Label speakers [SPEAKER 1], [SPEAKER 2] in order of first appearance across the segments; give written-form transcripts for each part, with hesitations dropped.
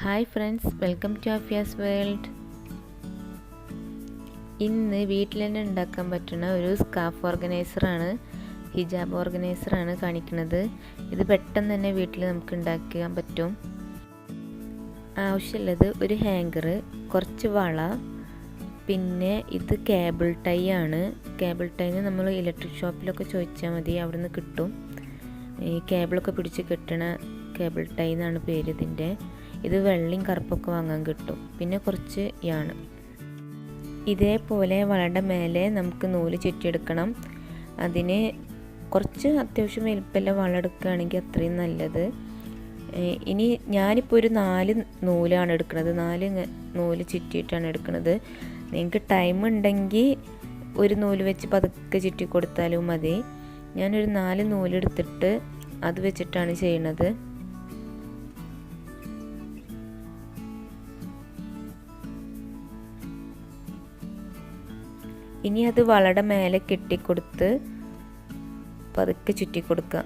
[SPEAKER 1] Hi friends, welcome to Afiya'sWorld. ഇന്ന് വീട്ടിൽ തന്നെ ഉണ്ടാക്കാൻ പറ്റുന്ന ഒരു സ്കാർഫ് ഓർഗനൈസറാണ്, ഹിജാബ് ഓർഗനൈസറാണ് കാണിക്കുന്നത്. ഇത് പെട്ടെന്ന് തന്നെ വീട്ടിൽ നമുക്ക് ഉണ്ടാക്കാൻ പറ്റും. ആവശ്യമുള്ളത് ഒരു ഹാങ്കർ, കുറച്ച് വള, പിന്നെ ഇത് കേബിൾ ടൈ ആണ്. കേബിൾ ടൈന് നമ്മൾ ഇലക്ട്രിക് ഷോപ്പിലൊക്കെ ചോദിച്ചാൽ മതി, അവിടെ നിന്ന് കിട്ടും. ഈ കേബിളൊക്കെ പിടിച്ച് കെട്ടണ കേബിൾ ടൈ എന്നാണ് പേര് ഇതിൻ്റെ. ഇത് വെള്ളയും കറുപ്പൊക്കെ വാങ്ങാൻ കിട്ടും. പിന്നെ കുറച്ച് യാണ്. ഇതേപോലെ വളയുടെ മേലെ നമുക്ക് നൂല് ചുറ്റിയെടുക്കണം. അതിന് കുറച്ച് അത്യാവശ്യം വലിപ്പമുള്ള വള എടുക്കുകയാണെങ്കിൽ അത്രയും നല്ലത്. ഇനി ഞാനിപ്പോൾ ഒരു 4 നൂലാണ് എടുക്കുന്നത്. 4 നൂല് ചുറ്റിയിട്ടാണ് എടുക്കുന്നത്. നിങ്ങൾക്ക് ടൈം ഉണ്ടെങ്കിൽ ഒരു നൂല് വെച്ച് പതുക്കെ ചുറ്റി കൊടുത്താലും മതി. ഞാനൊരു 4 നൂലെടുത്തിട്ട് അത് വെച്ചിട്ടാണ് ചെയ്യുന്നത്. ഇനി അത് വളയുടെ മേലെ കെട്ടിക്കൊടുത്ത് പതുക്കെ ചുറ്റി കൊടുക്കുക.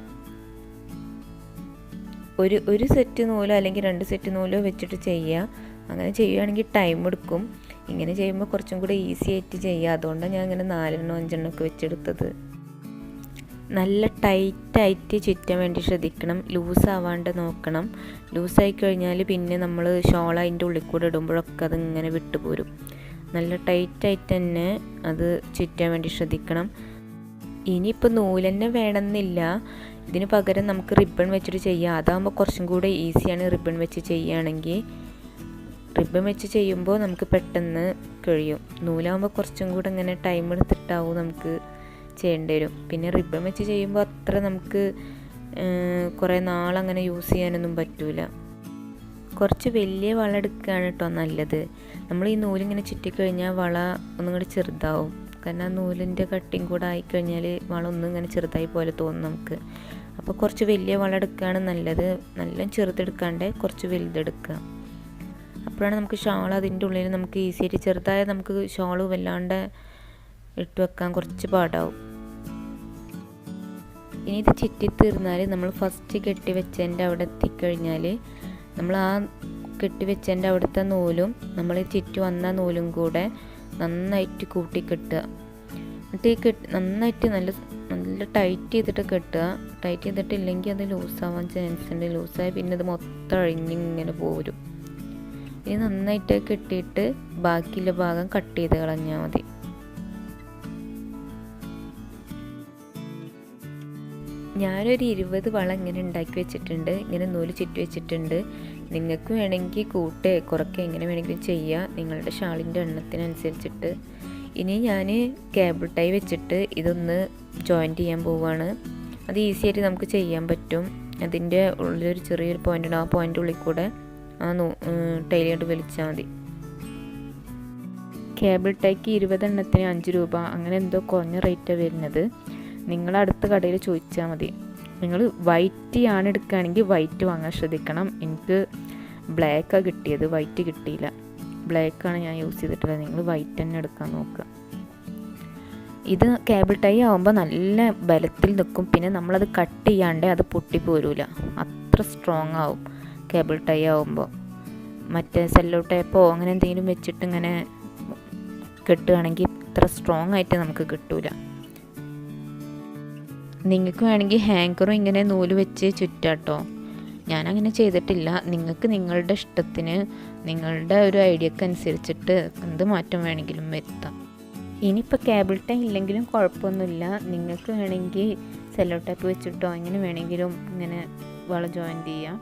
[SPEAKER 1] ഒരു സെറ്റ് നൂലോ അല്ലെങ്കിൽ 2 സെറ്റ് നൂലോ വെച്ചിട്ട് ചെയ്യുക. അങ്ങനെ ചെയ്യുകയാണെങ്കിൽ ടൈം എടുക്കും. ഇങ്ങനെ ചെയ്യുമ്പോൾ കുറച്ചും കൂടെ ഈസി ആയിട്ട് ചെയ്യുക. അതുകൊണ്ടാണ് ഞാൻ ഇങ്ങനെ 4 5 ഒക്കെ വെച്ചെടുത്തത്. നല്ല ടൈറ്റായിട്ട് ചുറ്റാൻ വേണ്ടി ശ്രദ്ധിക്കണം. ലൂസാവാണ്ട് നോക്കണം. ലൂസായി കഴിഞ്ഞാൽ പിന്നെ നമ്മൾ ഷോൾ അതിൻ്റെ ഉള്ളിൽ കൂടെ ഇടുമ്പോഴൊക്കെ അതിങ്ങനെ വിട്ടുപോരും. നല്ല ടൈറ്റായിട്ട് തന്നെ അത് ചുറ്റാൻ വേണ്ടി ശ്രദ്ധിക്കണം. ഇനിയിപ്പോൾ നൂലെന്നെ വേണമെന്നില്ല. ഇതിന് പകരം നമുക്ക് റിബൺ വെച്ചിട്ട് ചെയ്യാം. അതാകുമ്പോൾ കുറച്ചും കൂടെ ഈസിയാണ്. റിബൺ വെച്ച് ചെയ്യുകയാണെങ്കിൽ റിബൺ വെച്ച് ചെയ്യുമ്പോൾ നമുക്ക് പെട്ടെന്ന് കഴിയും. നൂലാകുമ്പോൾ കുറച്ചും കൂടെ ഇങ്ങനെ ടൈം എടുത്തിട്ടാവും നമുക്ക് ചെയ്യേണ്ടി വരും. പിന്നെ റിബൺ വെച്ച് ചെയ്യുമ്പോൾ അത്ര നമുക്ക് കുറേ നാളങ്ങനെ യൂസ് ചെയ്യാനൊന്നും പറ്റില്ല. കുറച്ച് വലിയ വള എടുക്കുകയാണ് കേട്ടോ നല്ലത്. നമ്മൾ ഈ നൂലിങ്ങനെ ചുറ്റിക്കഴിഞ്ഞാൽ വള ഒന്നും കൂടി ചെറുതാവും. കാരണം ആ നൂലിൻ്റെ കട്ടിങ് കൂടെ ആയിക്കഴിഞ്ഞാൽ വള ഒന്നും ഇങ്ങനെ ചെറുതായി പോലെ തോന്നും നമുക്ക്. അപ്പോൾ കുറച്ച് വലിയ വള എടുക്കുകയാണ് നല്ലത്. നല്ല ചെറുതെടുക്കാണ്ട് കുറച്ച് വലുതെടുക്കുക. അപ്പോഴാണ് നമുക്ക് ഷാൾ അതിൻ്റെ ഉള്ളിൽ നമുക്ക് ഈസി ആയിട്ട്, ചെറുതായ നമുക്ക് ഷാൾ വല്ലാണ്ട് ഇട്ട് വെക്കാൻ കുറച്ച് പാടാവും. ഇനി ഇത് ചുറ്റിത്തീർന്നാൽ നമ്മൾ ഫസ്റ്റ് കെട്ടി വെച്ചതിൻ്റെ അവിടെ എത്തിക്കഴിഞ്ഞാൽ നമ്മൾ ആ കെട്ടിവെച്ചതിൻ്റെ അവിടുത്തെ നൂലും നമ്മൾ ചുറ്റി വന്ന നൂലും കൂടെ നന്നായിട്ട് കൂട്ടിക്കെട്ടുക. എന്നിട്ട് ഈ നന്നായിട്ട് നല്ല ടൈറ്റ് ചെയ്തിട്ട് കെട്ടുക. ടൈറ്റ് ചെയ്തിട്ടില്ലെങ്കിൽ അത് ലൂസാവാൻ ചാൻസ് ഉണ്ട്. ലൂസായി പിന്നെ അത് മൊത്തം അഴിഞ്ഞിങ്ങനെ പോരും. ഇനി നന്നായിട്ട് കെട്ടിയിട്ട് ബാക്കിയുള്ള ഭാഗം കട്ട് ചെയ്ത് കളഞ്ഞാൽ മതി. ഞാനൊരു 20 വള ഇങ്ങനെ ഉണ്ടാക്കി വെച്ചിട്ടുണ്ട്. ഇങ്ങനെ നൂല് ചുറ്റി വെച്ചിട്ടുണ്ട്. നിങ്ങൾക്ക് വേണമെങ്കിൽ കുറയ്ക്കുക എങ്ങനെ വേണമെങ്കിലും ചെയ്യുക, നിങ്ങളുടെ ഷാളിൻ്റെ എണ്ണത്തിനനുസരിച്ചിട്ട്. ഇനി ഞാൻ കേബിൾ ടൈ വെച്ചിട്ട് ഇതൊന്ന് ജോയിൻറ്റ് ചെയ്യാൻ പോവുകയാണ്. അത് ഈസി ആയിട്ട് നമുക്ക് ചെയ്യാൻ പറ്റും. അതിൻ്റെ ഉള്ളിലൊരു ചെറിയൊരു പോയിൻ്റ് ഉണ്ട്. ആ പോയിൻ്റ് ഉള്ളിൽ കൂടെ ആ ടൈലിലോട്ട് വലിച്ചാൽ മതി. കേബിൾ ടൈക്ക് 20 എണ്ണത്തിന് 5 രൂപ, അങ്ങനെ എന്തോ കുറഞ്ഞ റേറ്റാണ് വരുന്നത്. നിങ്ങളടുത്ത കടയിൽ ചോദിച്ചാൽ മതി. നിങ്ങൾ വൈറ്റ് ആണ് എടുക്കുകയാണെങ്കിൽ വൈറ്റ് വാങ്ങാൻ ശ്രദ്ധിക്കണം. എനിക്ക് ബ്ലാക്കാണ് കിട്ടിയത്, വൈറ്റ് കിട്ടിയില്ല. ബ്ലാക്കാണ് ഞാൻ യൂസ് ചെയ്തിട്ടുള്ളത്. നിങ്ങൾ വൈറ്റ് തന്നെ എടുക്കാൻ നോക്കുക. ഇത് കേബിൾ ടൈ ആകുമ്പോൾ നല്ല ബലത്തിൽ നിൽക്കും. പിന്നെ നമ്മളത് കട്ട് ചെയ്യാണ്ട് അത് പൊട്ടിപ്പോരില്ല. അത്ര സ്ട്രോങ് ആവും കേബിൾ ടൈ ആകുമ്പോൾ. മറ്റേ സെല്ലോ ടേപ്പോ അങ്ങനെ എന്തെങ്കിലും വെച്ചിട്ട് ഇങ്ങനെ കെട്ടുകയാണെങ്കിൽ ഇത്ര സ്ട്രോങ് ആയിട്ട് നമുക്ക് കിട്ടില്ല. നിങ്ങൾക്ക് വേണമെങ്കിൽ ഹാങ്കറും ഇങ്ങനെ നൂല് വെച്ച് ചുറ്റാട്ടോ. ഞാനങ്ങനെ ചെയ്തിട്ടില്ല. നിങ്ങൾക്ക് നിങ്ങളുടെ ഇഷ്ടത്തിന്, നിങ്ങളുടെ ഒരു ഐഡിയക്ക് അനുസരിച്ചിട്ട് എന്ത് മാറ്റം വേണമെങ്കിലും വരുത്താം. ഇനിയിപ്പോൾ കേബിൾ ടൈ ഇല്ലെങ്കിലും കുഴപ്പമൊന്നുമില്ല. നിങ്ങൾക്ക് വേണമെങ്കിൽ സെല്ലോ ടേപ്പ് വെച്ചിട്ടോ എങ്ങനെ വേണമെങ്കിലും ഇങ്ങനെ വള ജോയിൻ ചെയ്യാം.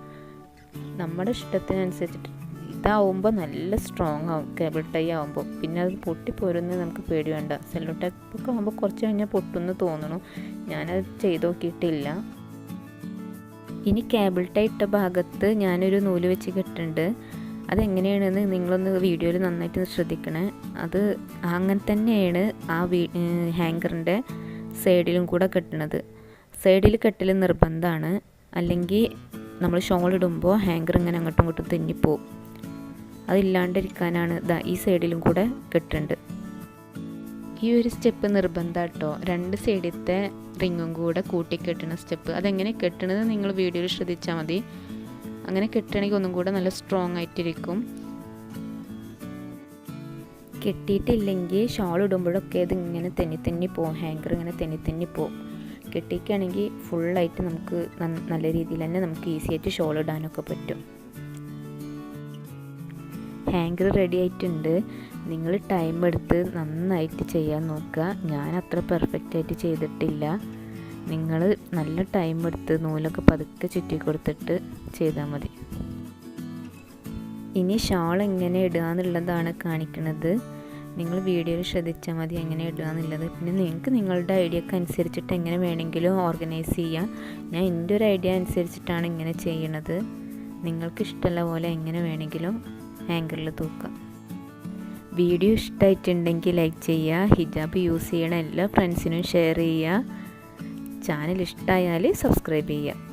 [SPEAKER 1] നമ്മുടെ ഇഷ്ടത്തിനനുസരിച്ചിട്ട്. ഇതാവുമ്പോൾ നല്ല സ്ട്രോങ് ആവും കേബിൾ ടൈ ആവുമ്പോൾ. പിന്നെ അത് പൊട്ടിപ്പോരുന്നത് നമുക്ക് പേടി വേണ്ട. സെല്ലോ ടൈപ്പൊക്കെ ആകുമ്പോൾ കുറച്ച് കഴിഞ്ഞാൽ പൊട്ടുമെന്ന് തോന്നണു. ഞാനത് ചെയ്ത് നോക്കിയിട്ടില്ല. ഇനി കേബിൾ ടൈ ഇട്ട ഭാഗത്ത് ഞാനൊരു നൂല് വെച്ച് കെട്ടുന്നുണ്ട്. അതെങ്ങനെയാണെന്ന് നിങ്ങളൊന്ന് വീഡിയോയിൽ നന്നായിട്ട് ശ്രദ്ധിക്കണേ. അത് അങ്ങനെ തന്നെയാണ് ആ ഹാങ്കറിൻ്റെ സൈഡിലും കൂടെ കെട്ടണത്. സൈഡിൽ കെട്ടൽ നിർബന്ധമാണ്. അല്ലെങ്കിൽ നമ്മൾ ഷോൾ ഇടുമ്പോൾ ഹാങ്കർ ഇങ്ങനെ അങ്ങോട്ടും ഇങ്ങോട്ടും തെന്നിപ്പോവും. അതില്ലാണ്ടിരിക്കാനാണ് ഈ സൈഡിലും കൂടെ കെട്ടുണ്ട്. ഈ ഒരു സ്റ്റെപ്പ് നിർബന്ധം കേട്ടോ. 2 സൈഡിലത്തെ റിങ്ങും കൂടെ കൂട്ടി കെട്ടുന്ന സ്റ്റെപ്പ്. അതെങ്ങനെ കെട്ടണത് നിങ്ങൾ വീഡിയോയിൽ ശ്രദ്ധിച്ചാൽ മതി.
[SPEAKER 2] അങ്ങനെ കെട്ടുകയാണെങ്കിൽ ഒന്നും കൂടെ നല്ല സ്ട്രോങ് ആയിട്ടിരിക്കും.
[SPEAKER 1] കെട്ടിയിട്ടില്ലെങ്കിൽ ഷോൾ ഇടുമ്പോഴൊക്കെ ഇത് ഇങ്ങനെ തെന്നി പോകും, ഹാങ്കർ ഇങ്ങനെ തെന്നി പോകും. കെട്ടിക്കുകയാണെങ്കിൽ ഫുള്ളായിട്ട് നമുക്ക് നല്ല രീതിയിൽ തന്നെ നമുക്ക് ഈസി ആയിട്ട് ഷോൾ ഇടാനൊക്കെ പറ്റും. ഹാങ്കർ റെഡി ആയിട്ടുണ്ട്. നിങ്ങൾ ടൈം എടുത്ത് നന്നായിട്ട് ചെയ്യാൻ നോക്കുക. ഞാൻ അത്ര പെർഫെക്റ്റ് ആയിട്ട് ചെയ്തിട്ടില്ല. നിങ്ങൾ നല്ല ടൈം എടുത്ത് നൂലൊക്കെ പതുക്കെ ചുറ്റി കൊടുത്തിട്ട് ചെയ്താൽ മതി. ഇനി ഷാൾ എങ്ങനെ ഇടുക എന്നുള്ളതാണ് കാണിക്കുന്നത്. നിങ്ങൾ വീഡിയോയിൽ ശ്രദ്ധിച്ചാൽ മതി എങ്ങനെ ഇടുക എന്നുള്ളത്. പിന്നെ നിങ്ങൾക്ക് നിങ്ങളുടെ ഐഡിയക്ക് അനുസരിച്ചിട്ട് എങ്ങനെ വേണമെങ്കിലും ഓർഗനൈസ് ചെയ്യാം. ഞാൻ എൻ്റെ ഒരു ഐഡിയ അനുസരിച്ചിട്ടാണ് ഇങ്ങനെ ചെയ്യണത്. നിങ്ങൾക്ക് ഇഷ്ടമുള്ള പോലെ എങ്ങനെ വേണമെങ്കിലും ഹാങ്കറിൽ തൂക്കാം. വീഡിയോ ഇഷ്ടമായിട്ടുണ്ടെങ്കിൽ ലൈക്ക് ചെയ്യുക. ഹിജാബ് യൂസ് ചെയ്യണ എല്ലാ ഫ്രണ്ട്സിനും ഷെയർ ചെയ്യുക. ചാനൽ ഇഷ്ടമായാൽ സബ്സ്ക്രൈബ് ചെയ്യുക.